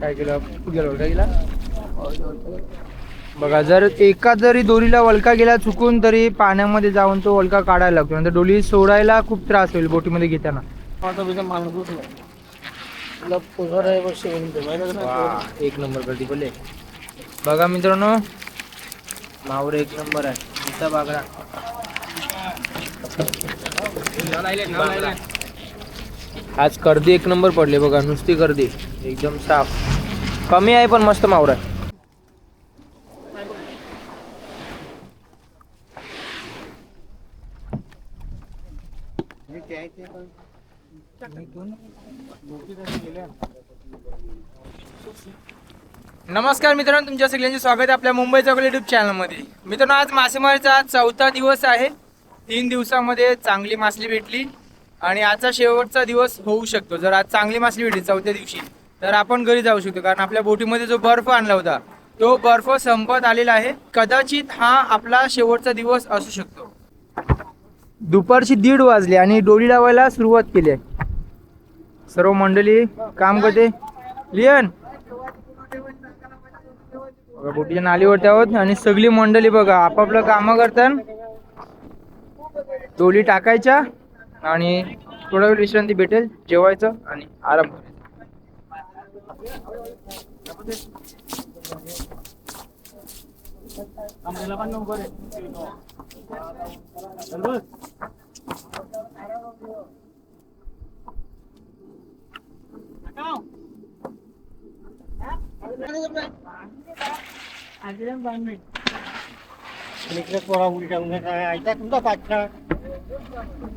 काय केलं गेला बघा, जर एका जरी दोरीला वळका गेला चुकून तरी पाण्यामध्ये जाऊन तो वळका काढायला लागतो, नंतर डोली सोडायला खूप त्रास होईल बोटीमध्ये घेताना. एक नंबर गर्दी बोलले. बघा मित्रांनो, मावर एक नंबर आहे. नुसता बागडा आज कर्दी एक नंबर पडले बघा, नुसती गर्दी एकदम साफ. कमी आहे पण मस्त मावर आहे. नमस्कार मित्रांनो, तुमच्या सगळ्यांचे स्वागत आहे आपल्या मुंबई चौकल यूट्यूब चॅनलमध्ये. मित्रांनो, आज मासेमारीचा चौथा दिवस आहे. 3 दिवसामध्ये चांगली मासली भेटली आणि आजचा शेवटचा दिवस होऊ शकतो. जर आज चांगली मासली भेटली चौथ्या दिवशी तर आपण घरी जाऊ शकतो, कारण आपल्या बोटीमध्ये जो बर्फ आणला होता तो बर्फ संपत आलेला आहे. कदाचित हा आपला शेवटचा दिवस असू शकतो. दुपारची 1:30 वाजले आणि डोली लावायला सुरुवात केली आहे. सर्व मंडळी काम करते. लियन बघा, बोटीच्या नालीवरती आहोत आणि सगळी मंडळी बघा आपापलं काम करतात. डोली टाकायच्या आणि थोडा वेळ विश्रांती भेटेल, जेवायचं आणि आराम करायचा.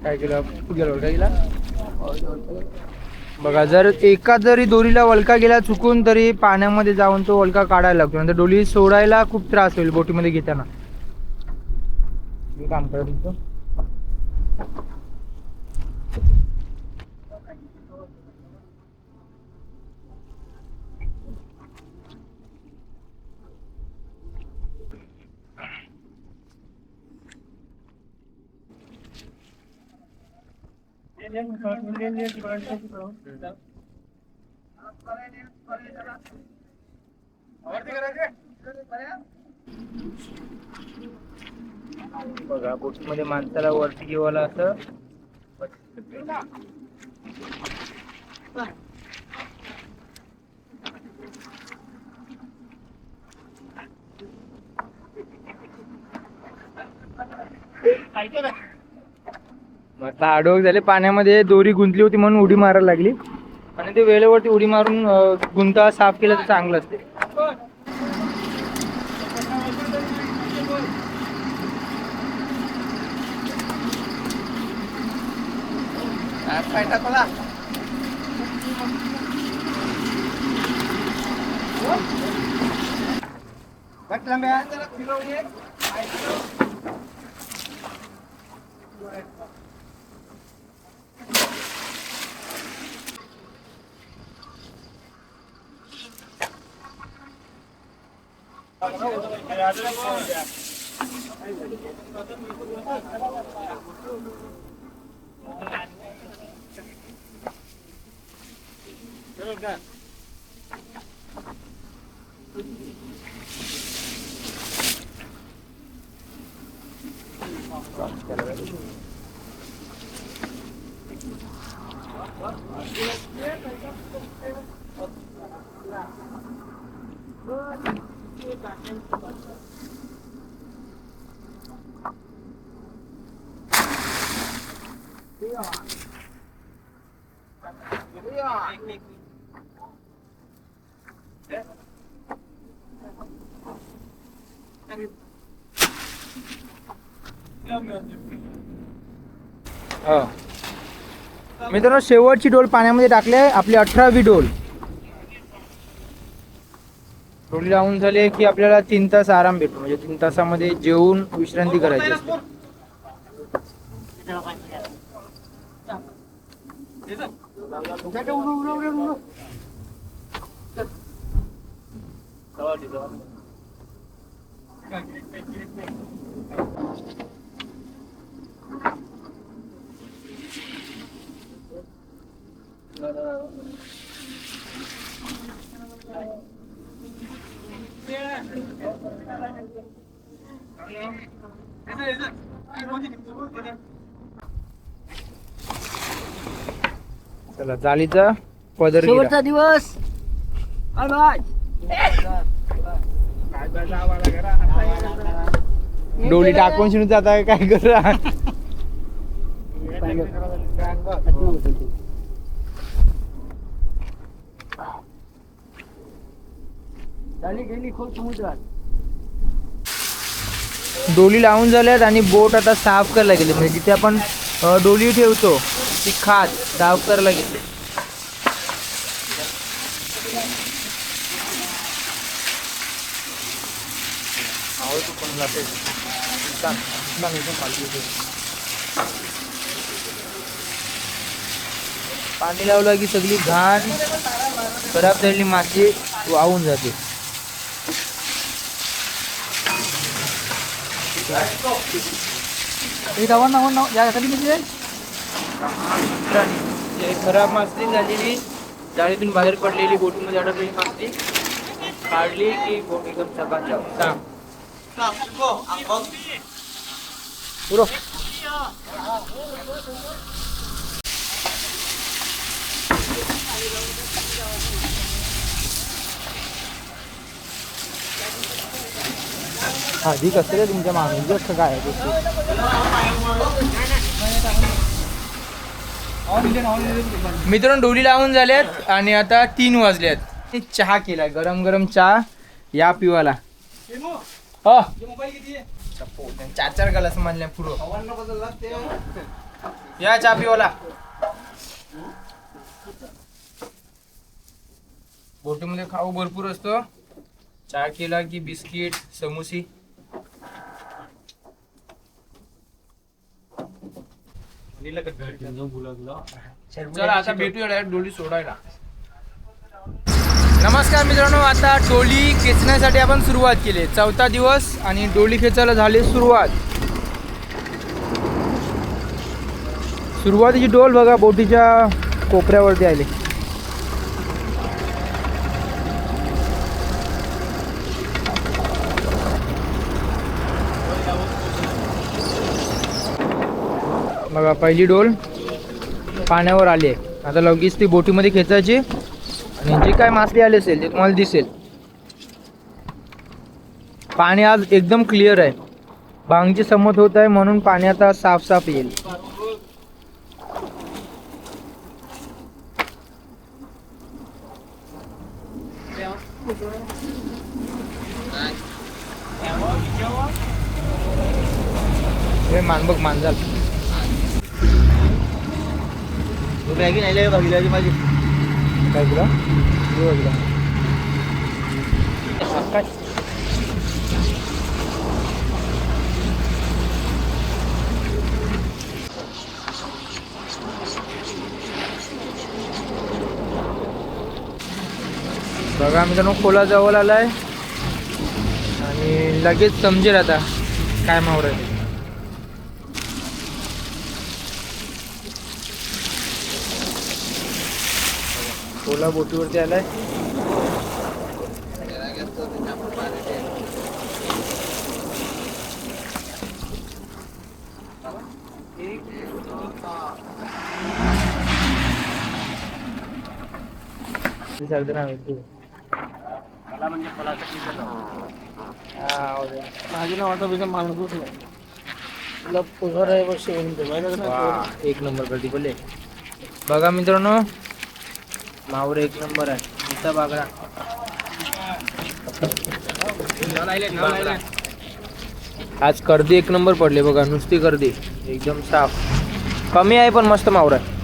काय केलं गेला बघा, जर एका जरी दोरीला वळका गेला चुकून तरी पाण्यामध्ये जाऊन तो वळका काढायला लागतो, नंतर डोली सोडायला खूप त्रास होईल बोटीमध्ये घेताना. काम करा तुमचं. बघा, बोटीमध्ये माणसाला वरती घेवायला असं मस्त आडोक झाले. पाण्यामध्ये दोरी गुंतली होती म्हणून उडी मारायला लागली, आणि ते वेळेवरती उडी मारून गुंता साफ केलं तर चांगलं असते. मित्रांनो, शेवटची डोल पाण्यामध्ये टाकले, आपली 18वी डोल. डोली लावून झाले की आपल्याला 3 तास आराम भेटतो, म्हणजे 3 तासामध्ये जेवून विश्रांती करायची असते. चला जाळीचा पदर शेवटचा दिवस. Bye bye. डोली टाकून शिणून जाता काय करा. गेली खोल समुद्रात. डोली लावून झाल्यात आणि बोट आता साफ करायला गेली. म्हणजे जिथे आपण डोली ठेवतो ती खात साफ करायला गेली. पाणी लावलं की सगळी घाण खराब झालेली माती वाहून जाते. खराब माती झालेली जाळीतून बाहेर पडलेली बोटीमध्ये अडकलेली माती काढली की बोट एकदम चकाचक सांग. आधी कसं रे तुमच्या मागणी असं काय मित्रांनो डोली लावून झाल्यात आणि आता 3 वाजल्यात. चहा केलाय गरम गरम चहा या पिवाला. हो 4 गलास म्हणल्या पुढं या चहा पिवाला. बोटीमध्ये खाऊ भरपूर असतो. चहा केला की बिस्किट समोसी. चला आता भेटूया डायरेक्ट डोली सोडायला. नमस्कार मित्रांनो, आता डोली खेचण्यासाठी आपण सुरुवात केली. 4था दिवस आणि डोली खेचायला झाली सुरुवात. सुरुवातीची डोल बघा बोटीच्या कोपऱ्यावरती आली. बघा पहिली डोल पाण्यावर आली आहे. आता लगेच ती बोटीमध्ये खेचायची आणि जी काय मासली आली असेल ते तुम्हाला दिसेल. पाणी आज एकदम क्लिअर आहे. भांगची समत होत आहे म्हणून पाणी आता साफ साफ येईल. हे मान बघ मांजर मॅगी नाही बघितली माझी. काय तुला बघा मित्रांनो खोला जवळ आलाय आणि लगेच समजेल आता काय मावर आहे. खोला बोटीवरती आलाय. माझी नाव माणूस एक नंबर कधी बोले. बघा मित्रांनो मावर एक नंबर आहे. नुसता बागडा आज कर्दी एक नंबर पडले बघा. नुसती कर्दी एकदम साफ. कमी आहे पण मस्त मावर आहे.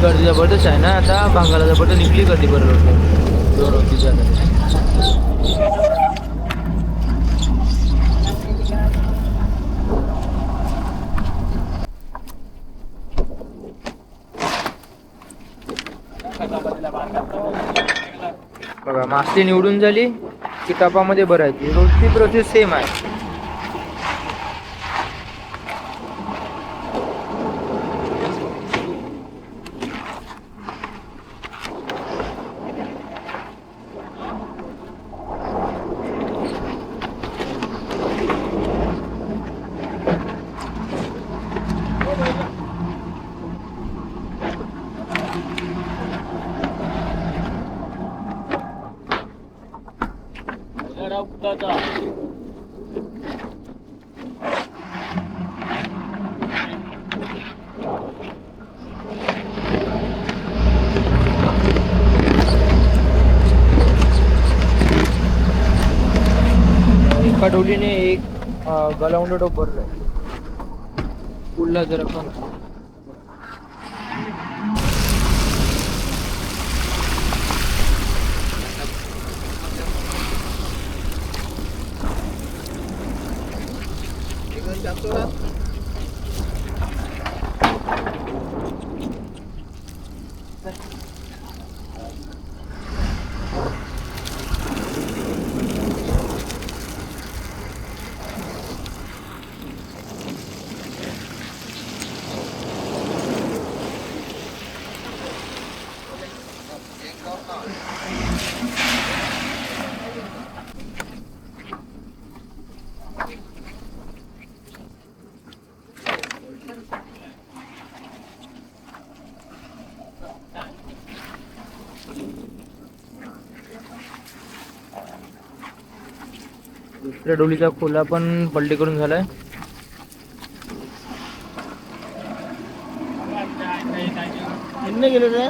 गर्दी जबरदस्त आहे ना. आता भांगाला जबरदस्त निघली गर्दी बरोबर होती जात. बघा मासली निवडून झाली की टपामध्ये भरायची, रोजची प्रोसेस सेम आहे. एका डोलीने एक गलावंड टोप भरलाय. पुढला जर आपण दुसऱ्या डोलीचा खोला पण पलटी करून झालाय. गेलो रे.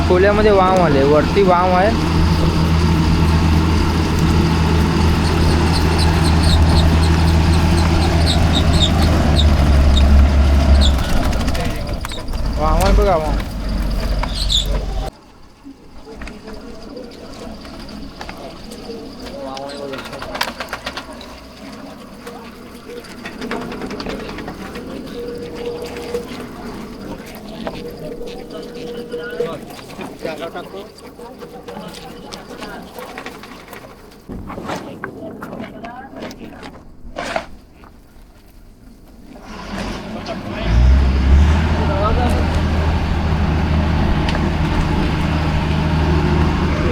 खोल्यामध्ये वाम आले, वरती वाम आहे. वाम बघा वाम.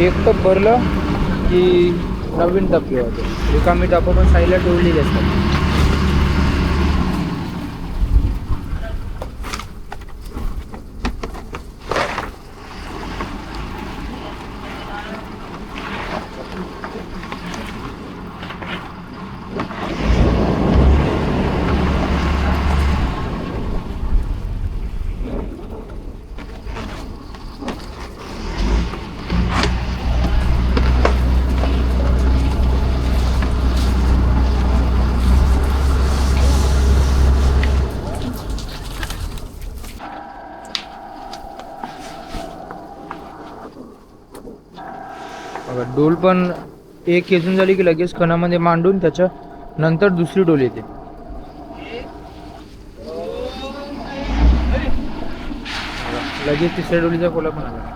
एक टप भरलं की नवीन टप घेवायचं. रिकामी टप पण साईडला ठेवलेली असतात. डोल पण एक खेचून झाली की लगेच खणामध्ये मांडून त्याच्या नंतर दुसरी डोल येते. लगेच तिसऱ्या डोलीचा खोला पण आला.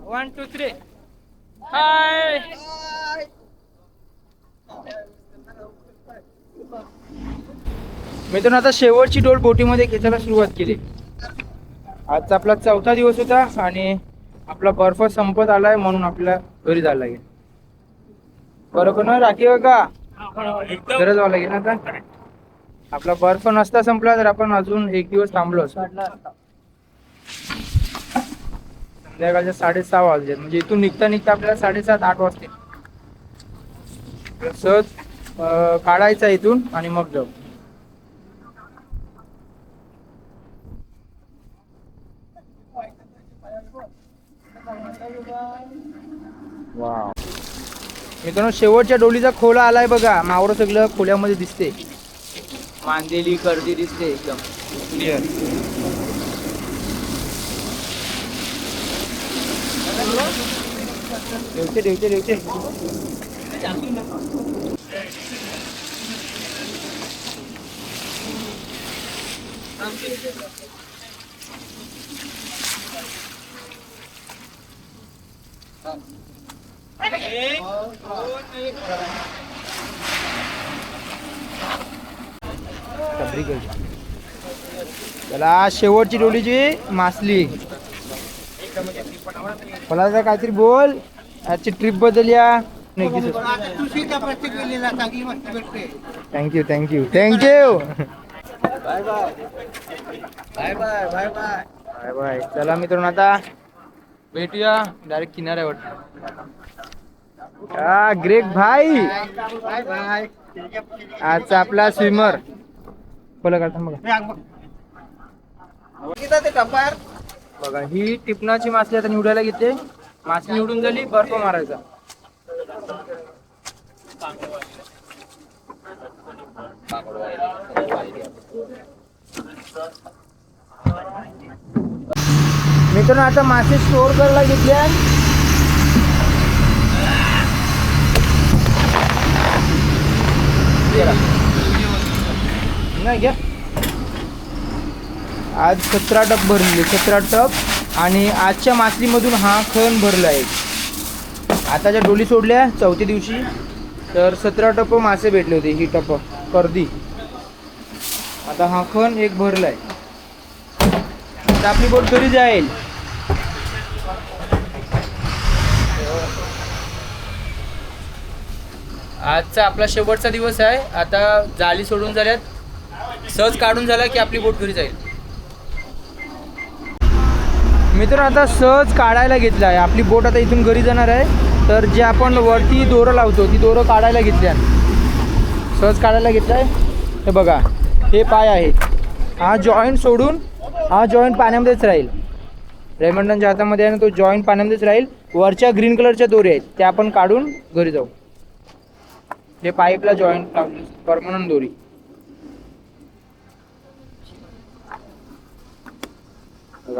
वन टू थ्री हाय. मित्रांनो आता शेवटची डोल बोटीमध्ये खेचायला सुरुवात केली. आजचा आपला 4था दिवस होता आणि आपला बर्फ संपत आलाय म्हणून आपल्या घरी जायला लागेल. बरोबर ना राखी का गरज व्हावं लागेल ना. आता आपला बर्फ नसता संपला तर आपण अजून एक दिवस थांबलो असतो. संध्याकाळच्या 6:30 वाजले म्हणजे इथून निघता निघता आपल्याला 7:30-8 वाजते. सहज काढायचा इथून आणि मग जाऊ. वाव. मित्रांनो शेवटच्या डोलीचा खोला आलाय बघा. मावरं सगळं खोल्यामध्ये दिसते. मांदेली कर्दी दिसते एकदम क्लिअर. ठेवते. त्याला शेवटची डोलीची मासली. मला आता काहीतरी बोल. आजची ट्रिप बद्दल या. थँक्यू. बाय. चला मित्रांनो आता भेटूया डायरेक्ट किनाऱ्यावर. ग्रेट भाई आजचा आपला स्विमर. बोला करता बघा ही टिपणाची मासली आता निवडायला घेते. मासली निवडून झाली बर्फ मारायचा. मित्रांनो आता मासे स्टोर करायला घेतल्या. नाही घ्या. आज 17 टप भरले. 17 टप आणि आजच्या मासलीमधून हा खण भरला आहे. आताच्या डोली सोडल्या 4थ्या दिवशी तर 17 टप मासे भेटले होते. ही टप कर्दी. आता हा खण एक भरलाय. आता आपली बोट घरी जाईल. आजचा आपला शेवटचा दिवस आहे. आता जाळी सोडून झाल्यात. सहज काढून झाला की आपली बोट घरी जाईल. मित्रांनो आता सहज काढायला घेतला आहे. आपली बोट आता इथून घरी जाणार आहे. तर जे आपण वरती दोरं लावतो ती दोरं काढायला घेतल्या. सहज काढायला घेतलाय. हे बघा हे पाय आहेत. हा जॉईंट सोडून हा जॉईंट पाण्यामध्येच राहील. रेमंडनच्या हातामध्ये आहे ना तो जॉईंट पाण्यामध्येच राहील. वरच्या ग्रीन कलरच्या दोरे आहेत त्या आपण काढून घरी जाऊ. हे पाईपला जॉईंट लावले परमनंट दोरी.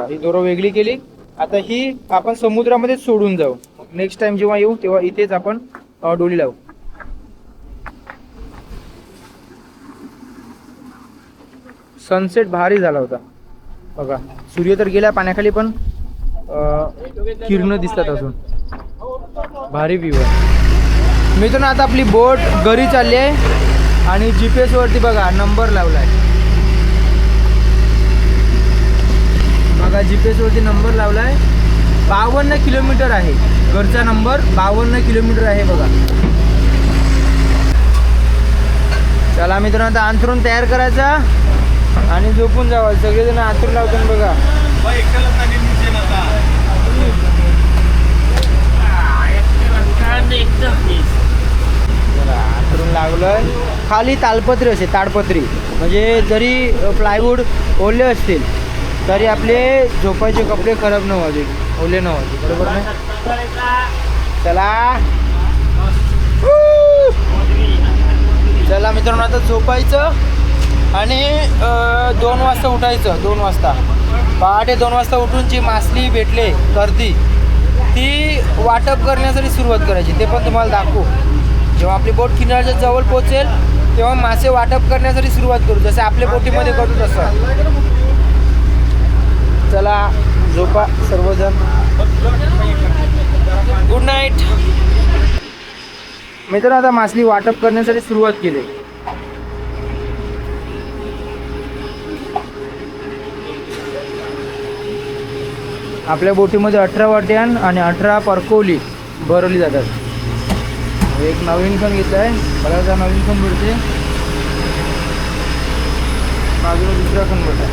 ही दोरं वेगळी केली. आता ही आपण समुद्रामध्ये सोडून जाऊ. नेक्स्ट टाइम जेव्हा येऊ तेव्हा इथेच आपण डोली लावू. सनसेट भारी झाला होता बघा. सूर्य तर गेला पाण्याखाली पण किरण दिसतात अजून. भारी व्ह्यू आहे. मित्रांनो आता आपली बोट घरी चालली आहे आणि GPS वरती बघा नंबर लावलाय. बघा GPS वरती नंबर लावलाय. 52 किलोमीटर आहे. घरचा नंबर 52 किलोमीटर आहे बघा. चला मित्रांनो आता अंथरूण तयार करायचा आणि झोपून जावा. सगळेजण अंथरूण लावतात बघा. अंथरूण लागलं. खाली तालपत्री असे ताडपत्री म्हणजे जरी प्लायवूड ओले असतील तरी आपले झोपायचे कपडे खराब न व्हावे, ओले न व्हावे. बरोबर नाही. चला मित्रांनो आता झोपायचं आणि 2 वाजता उठायचं. 2 वाजता पहाटे 2 वाजता उठून जी मासली भेटले कर्दी ती वाटप करण्यासाठी सुरुवात करायची. ते पण तुम्हाला दाखवू. जेव्हा आपली बोट किनाऱ्याच्या जवळ पोहोचेल तेव्हा मासे वाटप करण्यासाठी सुरुवात करू जसं आपल्या बोटीमध्ये करू तसं. चला झोपा सर्वजण. Good night. मित्रांनो आता मासली वाटप करण्यासाठी सुरुवात केली. आपल्या बोटीमध्ये 18 वाट्यान आणि 18 परकोली भरवली जातात. एक नवीन खण घेतला आहे. बघा नवीन खण भेटते. बाजूला दुसरा खण भेटला.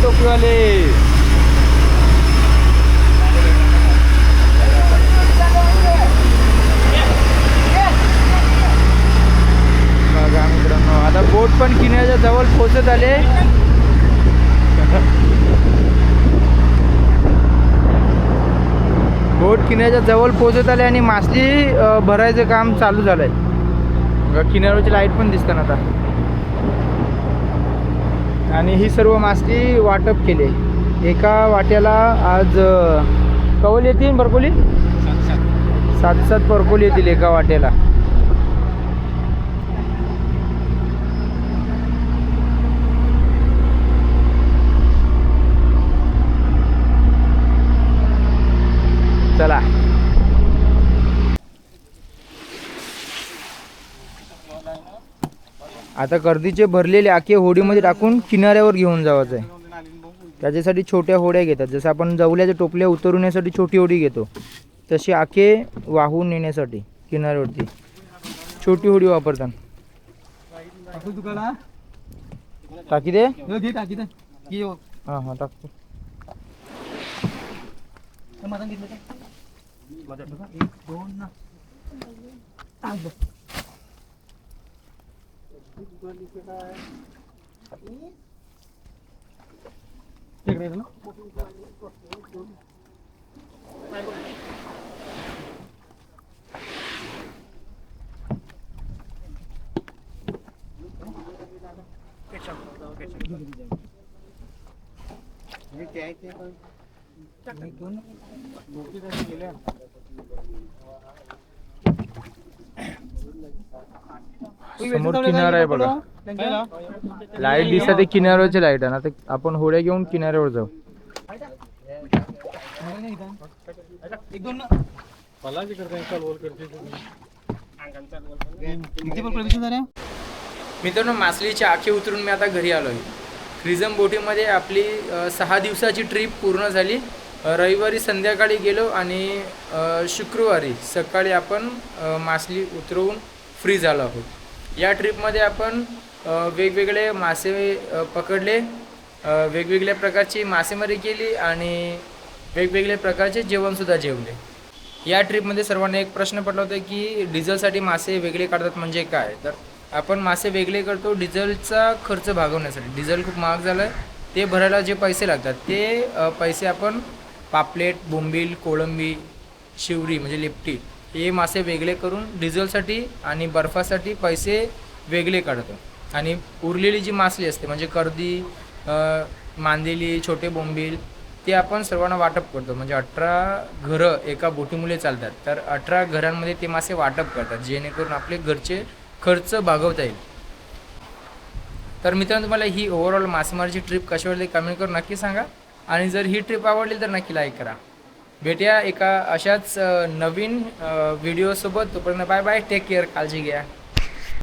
टोपीवाले बघा मित्रांनो, आता बोट पण किनाऱ्याच्या जवळ पोहोचत आले. बोट किनाऱ्याच्या जवळ पोहोचत आले आणि मासली भरायचं काम चालू झालंय. बघा किनाऱ्याची लाईट पण दिसतात आता. आणि ही सर्व मासली वाटप केले. एका वाट्याला आज कवल येतील परकोली 7 परकोली येतील एका वाट्याला. चला आता गर्दीचे भरलेले आखे होडीमध्ये टाकून किनाऱ्यावर घेऊन जायचं आहे. त्याच्यासाठी छोट्या होड्या घेतात. जसं आपण जवल्याच्या टोपल्या उतरवण्यासाठी छोटी होडी घेतो, तशी आखे वाहून नेण्यासाठी किनाऱ्यावरती छोटी होडी वापरतात. टाकी दे. हां हां टाकतो. समोर किनारा आहे बघा. लाईट दिसते किनाऱ्यावरची लाईट आहे. आता आपण होड्या घेऊन किनाऱ्यावर जाऊ. मित्रांनो, मासळीची आखे उतरून मी आता घरी आलोय. क्रिझम बोटीमध्ये आपली 6 दिवसाची ट्रिप पूर्ण झाली. रविवारी संध्याकाळी गेलो आणि शुक्रवारी सकाळी आपण मासळी उतरवून फ्री झालो आहोत. या ट्रिपमध्ये आपण वेगवेगळे मासे पकडले, वेगवेगळ्या प्रकारची मासेमारी केली आणि वेगवेगळ्या प्रकारचे जेवणसुद्धा जेवले. या ट्रिपमध्ये सर्वांना एक प्रश्न पडला होता की डिझेलसाठी मासे वेगळे काढतात म्हणजे काय. तर आपण मासे वेगळे करतो डिझेलचा खर्च भागवण्यासाठी. डिझेल खूप महाग झालं आहे, ते भरायला जे पैसे लागतात ते पैसे आपण पापलेट, बोंबील, कोळंबी, शिवरी म्हणजे लिपटी हे मासे वेगळे करून डिझेलसाठी आणि बर्फासाठी पैसे वेगळे काढतो. आणि उरलेली जी मासली असते म्हणजे कर्दी, मांदेली, छोटे बोंबील ते आपण सर्वांना वाटप करतो. म्हणजे 18 घरं एका बोटीमुळे चालतात, तर 18 घरांमध्ये ते मासे वाटप करतात, जेणेकरून आपले घरचे खर्च भागवता येईल. तर मित्रांनो, तुम्हाला ही ओव्हरऑल मासेमारीची ट्रिप कशी वाटली कमेंट करून नक्की सांगा. आणि जर ही ट्रिप आवडली तर नक्की लाईक करा. भेटूया एका अशाच नवीन व्हिडिओसोबत. तोपर्यंत बाय बाय, टेक केअर, काळजी घ्या.